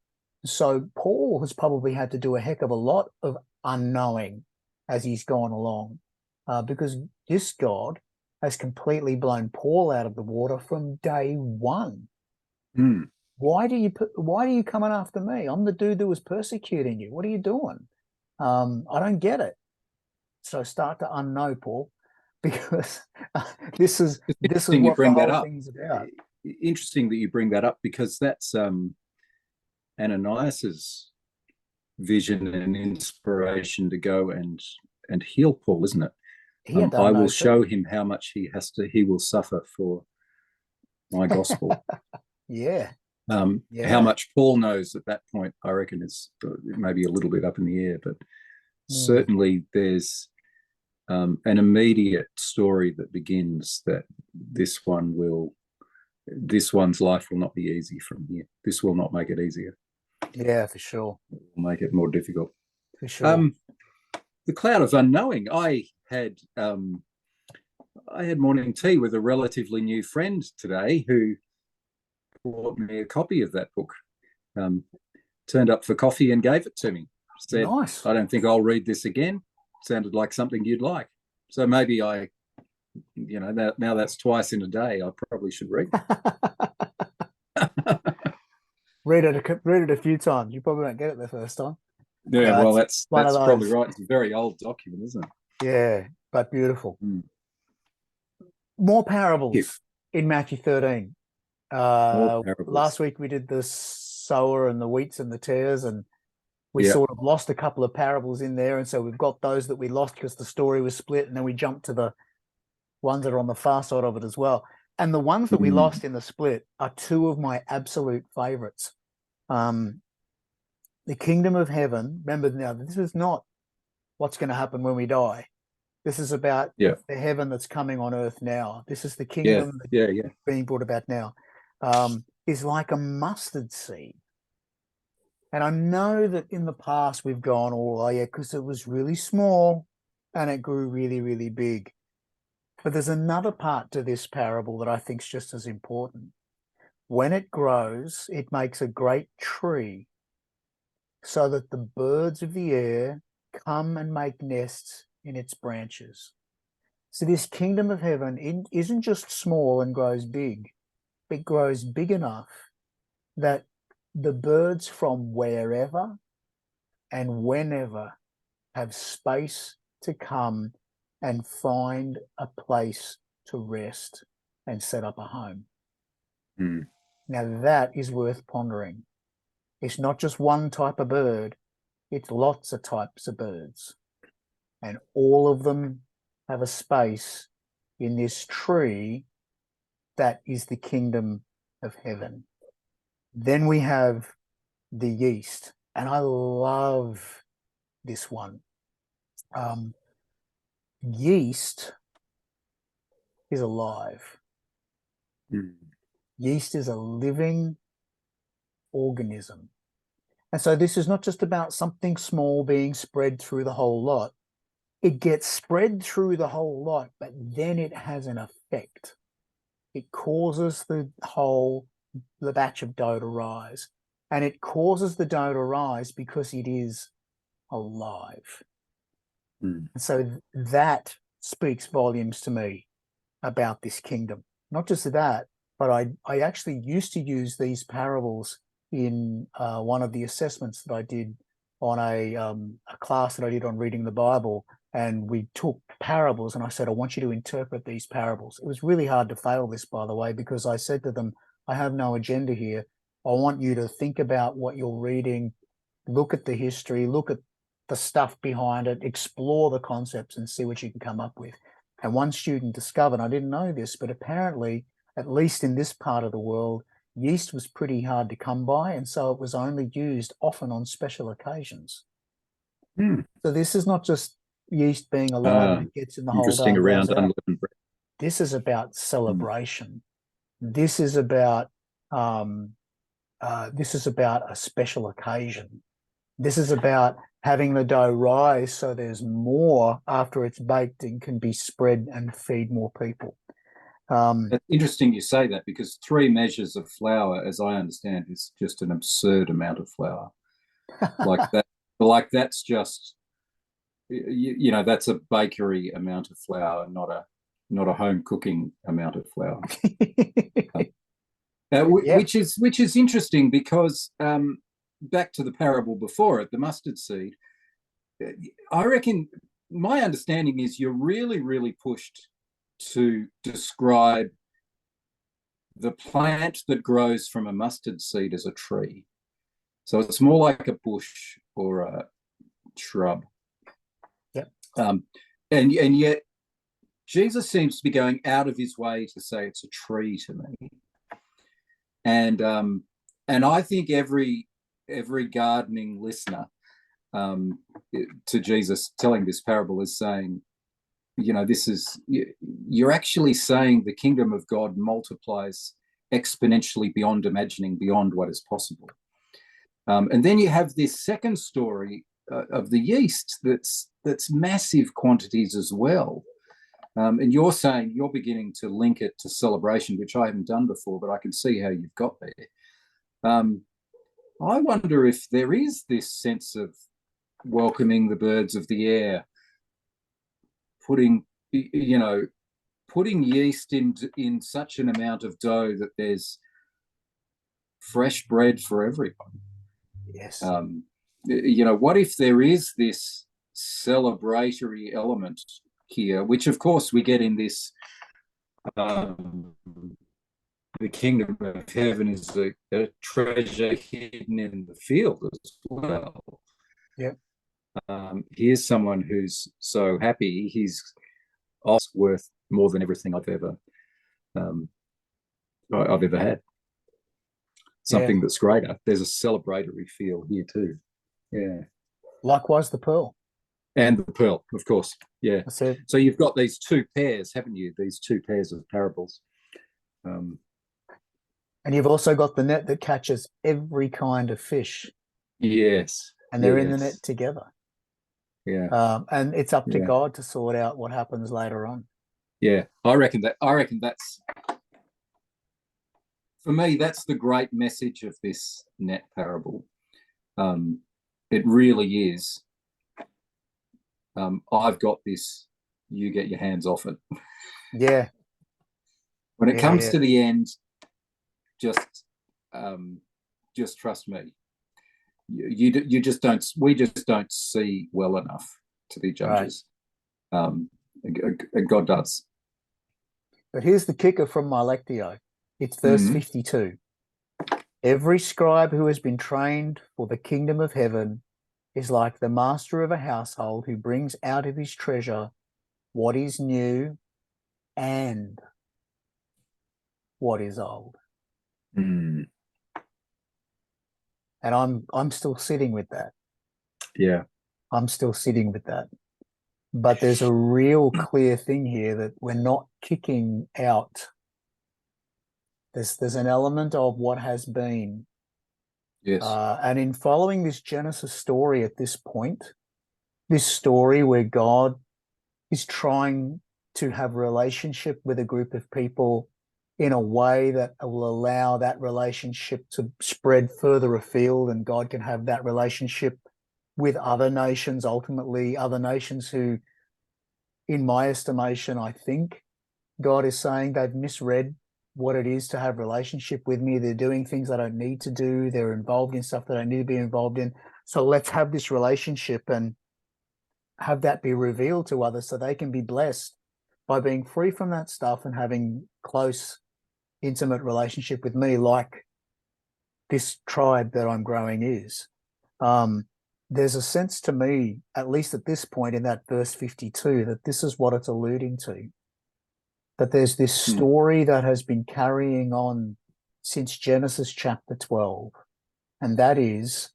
So Paul has probably had to do a heck of a lot of unknowing as he's gone along, because this God has completely blown Paul out of the water from day one. Mm. Why are you coming after me? I'm the dude that was persecuting you. What are you doing? I don't get it. So start to unknow, Paul, because this is Interesting you what the bring that whole up. thing's about. Interesting that you bring that up, because that's Ananias's vision and inspiration to go and heal Paul, isn't it? He had I done will no show him how much he will suffer for my gospel. Yeah. How much Paul knows at that point, I reckon, is maybe a little bit up in the air, but certainly there's an immediate story that begins that this one's life will not be easy from here. This will not make it easier. Yeah, for sure. It will make it more difficult. For sure. The cloud of unknowing. I had morning tea with a relatively new friend today who bought me a copy of that book. Turned up for coffee and gave it to me. Said, nice. I don't think I'll read this again. Sounded like something you'd like. So maybe now that's twice in a day. I probably should read it. read it a few times. You probably won't get it the first time. Yeah, well, that's probably those. right. It's a very old document, isn't it? Yeah, but beautiful. More parables in Matthew 13. Last week we did the sower and the wheats and the tares, and we sort of lost a couple of parables in there, and so we've got those that we lost because the story was split, and then we jumped to the ones that are on the far side of it as well. And the ones that we lost in the split are two of my absolute favorites. The kingdom of heaven. Remember, now this is not what's going to happen when we die. This is about the heaven that's coming on earth now. This is the kingdom that's being brought about now. Is like a mustard seed. And I know that in the past we've gone, because it was really small and it grew really, really big. But there's another part to this parable that I think is just as important. When it grows, it makes a great tree so that the birds of the air come and make nests in its branches. So this kingdom of heaven isn't just small and grows big. It grows big enough that the birds from wherever and whenever have space to come and find a place to rest and set up a home. Now that is worth pondering. It's not just one type of bird, it's lots of types of birds. And all of them have a space in this tree that is the kingdom of heaven. Then we have the yeast, and I love this one. Yeast is alive. Yeast is a living organism. And so this is not just about something small being spread through the whole lot. It gets spread through the whole lot, but then it has an effect. It causes the batch of dough to rise. And it causes the dough to rise because it is alive. And so that speaks volumes to me about this kingdom. Not just that, but I actually used to use these parables in one of the assessments that I did on a class that I did on reading the Bible. And we took parables, and I said, I want you to interpret these parables. It was really hard to fail this, by the way, because I said to them, I have no agenda here. I want you to think about what you're reading, look at the history, look at the stuff behind it, explore the concepts and see what you can come up with. And one student discovered, I didn't know this, but apparently, at least in this part of the world, yeast was pretty hard to come by, and so it was only used often on special occasions. Hmm. So this is not just yeast being alive and it gets in the whole dough Interesting and goes around out. unleavened bread. This is about Hmm. celebration. This is about a special occasion. This is about having the dough rise so there's more after it's baked and can be spread and feed more people. It's interesting you say that, because 3 measures of flour, as I understand, is just an absurd amount of flour. Like that, like that's just, you know, that's a bakery amount of flour, not a home cooking amount of flour. Yeah. Which is interesting, because back to the parable before it, the mustard seed. I reckon my understanding is you're really pushed to describe the plant that grows from a mustard seed as a tree. So it's more like a bush or a shrub. Yep. And yet Jesus seems to be going out of his way to say it's a tree to me. And I think every gardening listener to Jesus telling this parable is saying, you know, this is, you're actually saying the kingdom of God multiplies exponentially beyond imagining, beyond what is possible. And then you have this second story of the yeast that's massive quantities as well. And you're saying you're beginning to link it to celebration, which I haven't done before, but I can see how you've got there. I wonder if there is this sense of welcoming the birds of the air, putting yeast in such an amount of dough that there's fresh bread for everyone. Yes. You know, what if there is this celebratory element here, which of course we get in this, the kingdom of heaven is a treasure hidden in the field as well. Yep. Here's someone who's so happy he's worth more than everything I've ever had. Something that's greater. There's a celebratory feel here too. Yeah. Likewise, the pearl. And the pearl, of course. Yeah. So you've got these 2 pairs, haven't you? These 2 pairs of parables. And you've also got the net that catches every kind of fish. Yes. And they're in the net together. Yeah. And it's up to God to sort out what happens later on. Yeah. I reckon that's, for me, that's the great message of this net parable. It really is. I've got this, you get your hands off it. Yeah. When it comes to the end, just trust me. You just don't. We just don't see well enough to be judges. Right. God does. But here's the kicker from my Lectio. It's verse 52. Every scribe who has been trained for the kingdom of heaven is like the master of a household who brings out of his treasure what is new and what is old. Mm. And I'm still sitting with that. Yeah. I'm still sitting with that. But there's a real clear thing here that we're not kicking out. There's an element of what has been. Yes. And in following this Genesis story at this point, this story where God is trying to have a relationship with a group of people in a way that will allow that relationship to spread further afield, and God can have that relationship with other nations, ultimately other nations who, in my estimation, I think God is saying they've misread what it is to have a relationship with me. They're doing things I don't need to do. They're involved in stuff that I need to be involved in. So let's have this relationship and have that be revealed to others so they can be blessed by being free from that stuff and having close, intimate relationship with me, like this tribe that I'm growing is. There's a sense to me, at least at this point in that verse 52, that this is what it's alluding to. That there's this story that has been carrying on since Genesis chapter 12, and that is,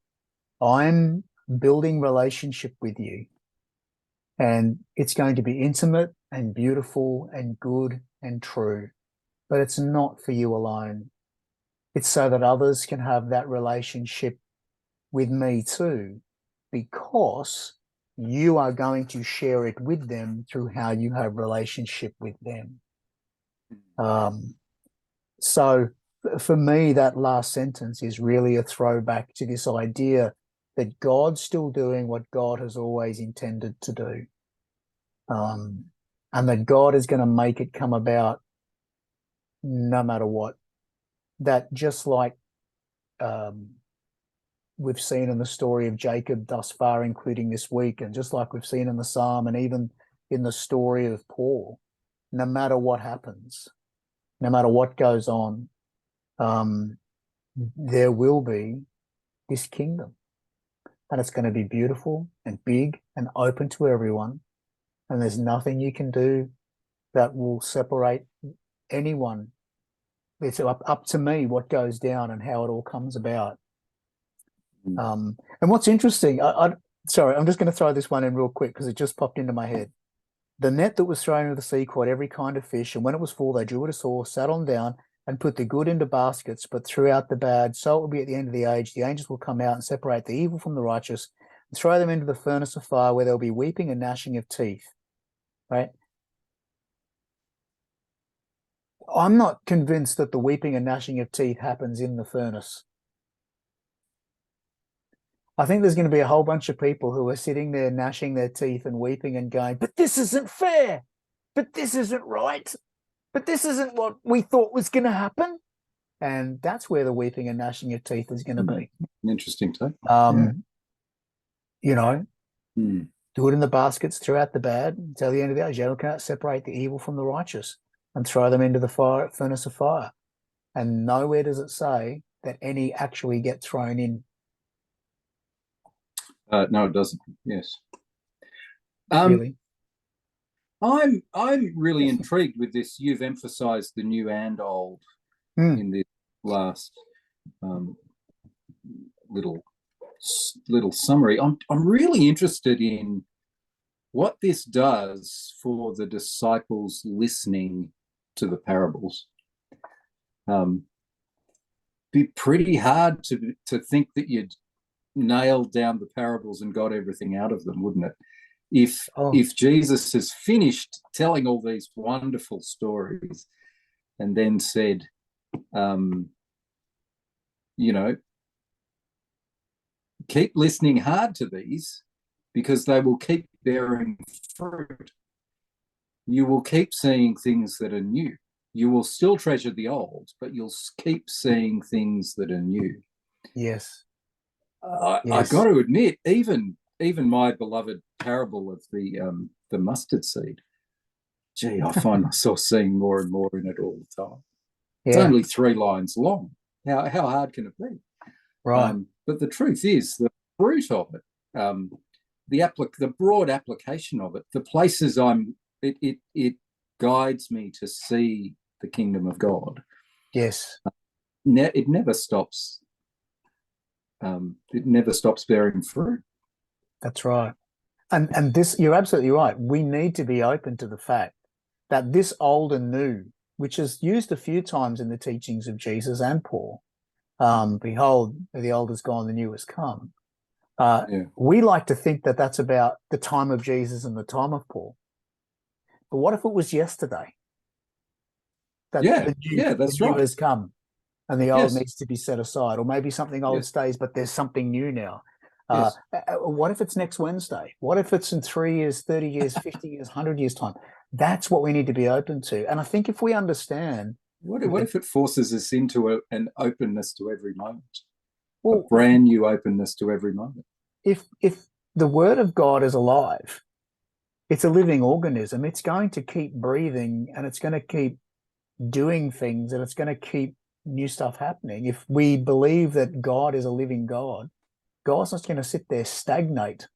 I'm building relationship with you, and it's going to be intimate and beautiful and good and true, but it's not for you alone. It's so that others can have that relationship with me too, because you are going to share it with them through how you have relationship with them. So for me, that last sentence is really a throwback to this idea that God's still doing what God has always intended to do. And that God is going to make it come about no matter what. That just like we've seen in the story of Jacob thus far, including this week, and just like we've seen in the Psalm and even in the story of Paul, no matter what happens, no matter what goes on, there will be this kingdom, and it's going to be beautiful and big and open to everyone. And there's nothing you can do that will separate anyone. It's up to me what goes down and how it all comes about. And what's interesting, sorry, I'm just going to throw this one in real quick because it just popped into my head. The net that was thrown into the sea caught every kind of fish, and when it was full, they drew it ashore, sat on down, and put the good into baskets, but threw out the bad. So it will be at the end of the age. The angels will come out and separate the evil from the righteous, and throw them into the furnace of fire, where there will be weeping and gnashing of teeth. Right? I'm not convinced that the weeping and gnashing of teeth happens in the furnace. I think there's going to be a whole bunch of people who are sitting there gnashing their teeth and weeping and going, but this isn't fair. But this isn't right. But this isn't what we thought was going to happen. And that's where the weeping and gnashing of teeth is going to be. Interesting take. You know, do it in the baskets, throw out the bad, until the end of the age. You can't separate the evil from the righteous and throw them into the furnace of fire. And nowhere does it say that any actually get thrown in. No, it doesn't. Yes. Really? I'm really intrigued with this. You've emphasized the new and old in this last little summary. I'm really interested in what this does for the disciples listening to the parables. Be pretty hard to think that you'd nailed down the parables and got everything out of them, wouldn't it? If Jesus has finished telling all these wonderful stories and then said, keep listening hard to these because they will keep bearing fruit. You will keep seeing things that are new. You will still treasure the old, but you'll keep seeing things that are new. Yes. I've got to admit, even my beloved parable of the mustard seed, gee, I find myself seeing more and more in it all the time. Yeah. It's only 3 lines long. How hard can it be? Right. But the truth is, the fruit of it, the broad application of it, the places it guides me to see the kingdom of God. Yes. It never stops. It never stops bearing fruit. That's right. And this, you're absolutely right. We need to be open to the fact that this old and new, which is used a few times in the teachings of Jesus and Paul, behold, the old is gone, the new has come. We like to think that that's about the time of Jesus and the time of Paul. But what if it was yesterday? That that's the new right. has come and the old needs to be set aside, or maybe something old stays, but there's something new now. What if it's next Wednesday? What if it's in 3 years, 30 years, 50 years, 100 years time? That's what we need to be open to. And I think if we understand, what if it forces us into an openness to every moment, a brand new openness to every moment? If the word of God is alive, it's a living organism. It's going to keep breathing, and it's going to keep doing things, and it's going to keep new stuff happening. If we believe that God is a living God, God's not going to sit there stagnate.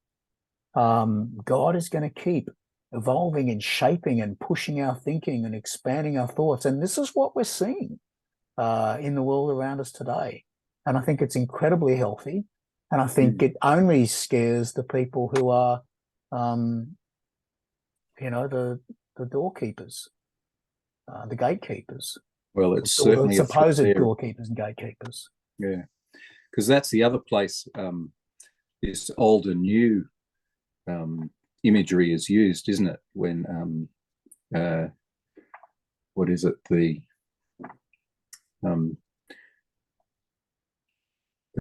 God is going to keep evolving and shaping and pushing our thinking and expanding our thoughts. And this is what we're seeing. in the world around us today. And I think it's incredibly healthy. And I think it only scares the people who are, the doorkeepers, the gatekeepers. Well, it's Or the certainly a threat supposed there. doorkeepers and gatekeepers. Yeah, because that's the other place this old and new imagery is used, isn't it? When what is it? The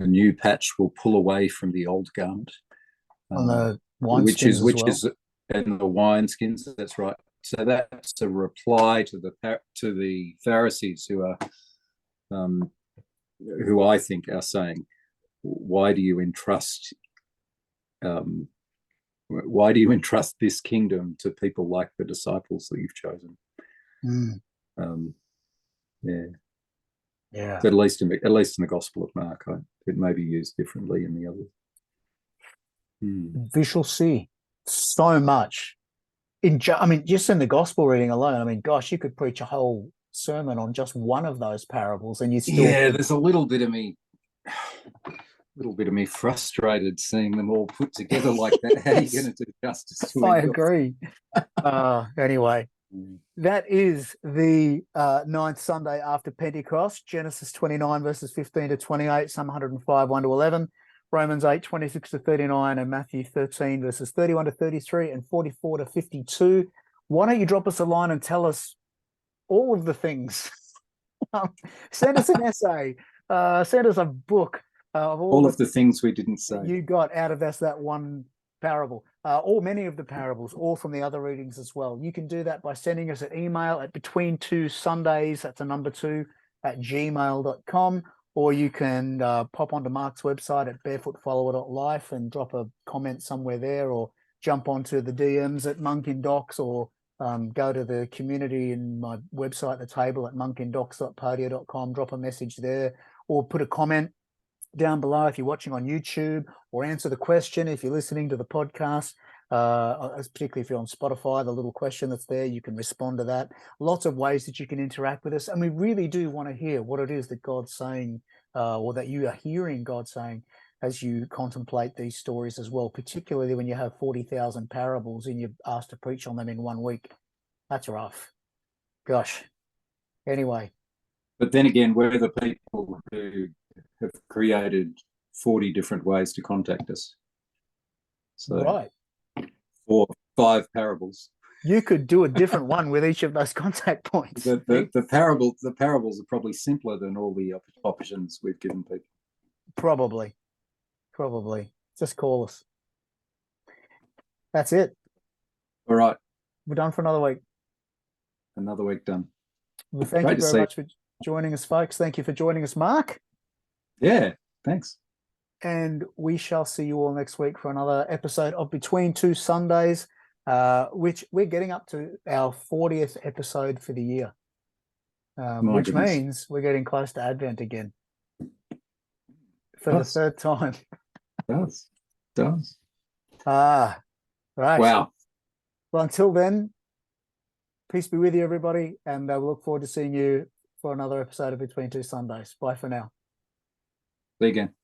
new patch will pull away from the old garment. On the wineskins as well. And the wineskins. That's right. So that's a reply to the Pharisees who are, who I think are saying, why do you entrust this kingdom to people like the disciples that you've chosen? Yeah. But at least in the Gospel of Mark, it may be used differently in the others. We shall see so much just in the Gospel reading alone. I mean, gosh, you could preach a whole sermon on just one of those parables, and you still there's a little bit of me frustrated seeing them all put together like that. How are you going to do justice to I agree. Anyway, that is the ninth Sunday after Pentecost. Genesis 29 verses 15 to 28, Psalm 105 1 to 11, Romans 8 26 to 39, and Matthew 13 verses 31 to 33 and 44 to 52. Why don't you drop us a line and tell us all of the things? Send us an essay. Send us a book of all of the things we didn't say you got out of that one parable, or many of the parables, all from the other readings as well. You can do that by sending us an email at between2sundays, that's a number 2, @gmail.com, or you can pop onto Mark's website at barefootfollower.life and drop a comment somewhere there, or jump onto the DMs at Monk in Docs, or go to the community in my website, the table at monkindocs.podia.com, drop a message there, or put a comment down below if you're watching on YouTube, or answer the question if you're listening to the podcast, particularly if you're on Spotify, the little question that's there, you can respond to that. Lots of ways that you can interact with us, and we really do want to hear what it is that God's saying, or that you are hearing God saying as you contemplate these stories as well, particularly when you have 40,000 parables and you're asked to preach on them in 1 week. That's rough. Gosh. Anyway. But then again, we're the people who have created 40 different ways to contact us. So right. 4 or 5 parables. You could do a different one with each of those contact points. The parables are probably simpler than all the options we've given people. Probably. Just call us. That's it. All right. We're done for another week. Another week done. Well, thank you very much for joining us, folks. Thank you for joining us, Mark. Yeah, thanks. And we shall see you all next week for another episode of Between Two Sundays, which we're getting up to our 40th episode for the year, which means we're getting close to Advent again for the 3rd time. Does. Right. Wow. Well, until then, peace be with you, everybody, and we'll look forward to seeing you for another episode of Between Two Sundays. Bye for now. See you again.